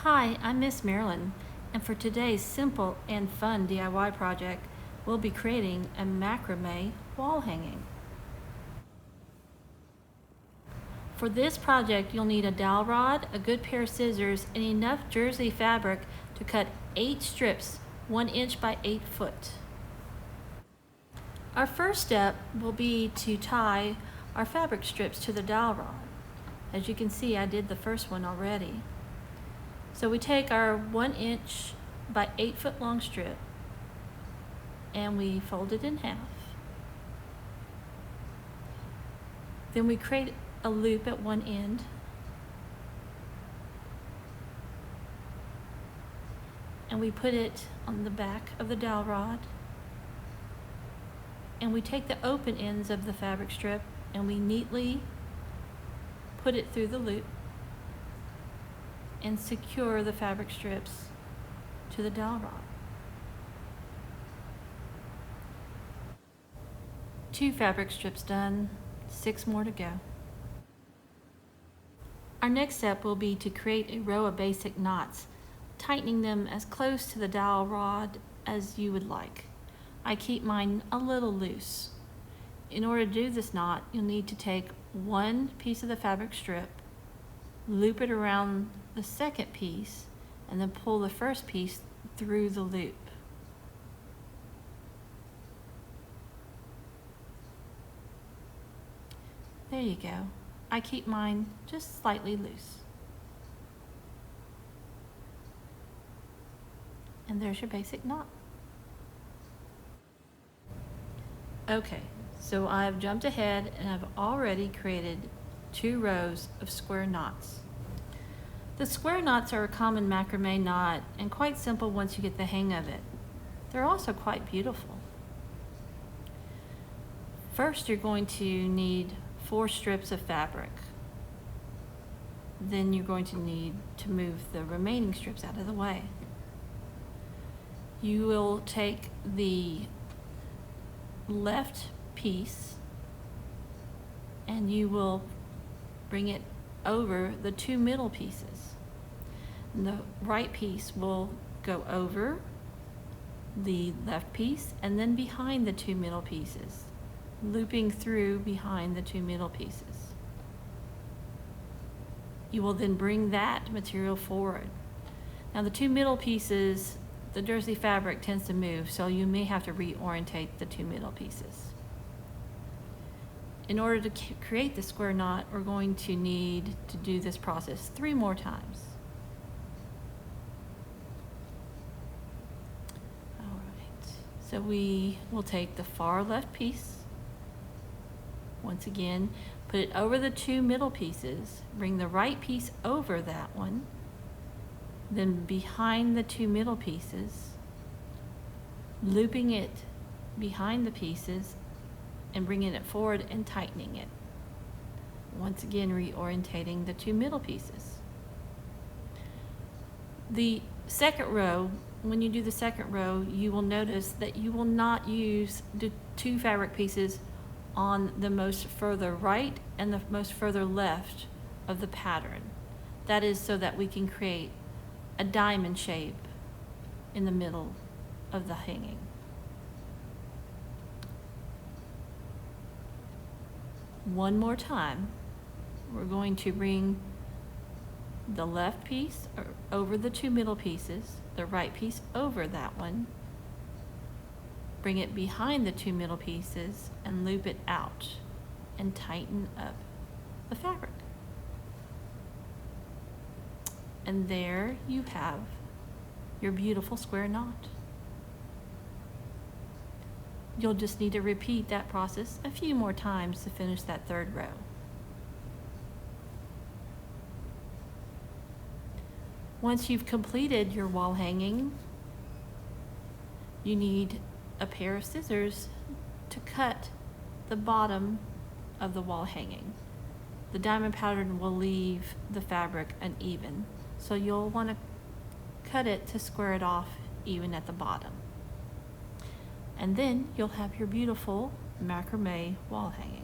Hi, I'm Miss Marilyn, and for today's simple and fun DIY project, we'll be creating a macrame wall hanging. For this project, you'll need a dowel rod, a good pair of scissors, and enough jersey fabric to cut 8 strips 1 inch by 8 foot. Our first step will be to tie our fabric strips to the dowel rod. As you can see, I did the first one already. So we take our 1 inch by 8 foot long strip and we fold it in half. Then we create a loop at one end and we put it on the back of the dowel rod, and we take the open ends of the fabric strip and we neatly put it through the loop and secure the fabric strips to the dowel rod. 2 fabric strips done, 6 more to go. Our next step will be to create a row of basic knots, tightening them as close to the dowel rod as you would like. I keep mine a little loose. In order to do this knot, you'll need to take one piece of the fabric strip, loop it around the second piece, and then pull the first piece through the loop. There you go. I keep mine just slightly loose. And there's your basic knot. Okay, so I've jumped ahead and I've already created 2 rows of square knots. The square knots are a common macrame knot and quite simple once you get the hang of it. They're also quite beautiful. First, you're going to need 4 strips of fabric. Then you're going to need to move the remaining strips out of the way. You will take the left piece and you will bring it over the 2 middle pieces. And the right piece will go over the left piece and then behind the 2 middle pieces, looping through behind the 2 middle pieces. You will then bring that material forward. Now the 2 middle pieces, the jersey fabric tends to move, so you may have to reorientate the 2 middle pieces. In order to create the square knot, we're going to need to do this process 3 more times. All right, so we will take the far left piece, once again, put it over the 2 middle pieces, bring the right piece over that one, then behind the 2 middle pieces, looping it behind the pieces and bringing it forward and tightening it. Once again, reorientating the 2 middle pieces. The second row, when you do the second row, you will notice that you will not use the 2 fabric pieces on the most further right and the most further left of the pattern. That is so that we can create a diamond shape in the middle of the hanging. One more time, we're going to bring the left piece over the 2 middle pieces, the right piece over that one, bring it behind the 2 middle pieces and loop it out and tighten up the fabric. And there you have your beautiful square knot. You'll just need to repeat that process a few more times to finish that 3rd row. Once you've completed your wall hanging, you need a pair of scissors to cut the bottom of the wall hanging. The diamond pattern will leave the fabric uneven, so you'll want to cut it to square it off even at the bottom. And then you'll have your beautiful macrame wall hanging.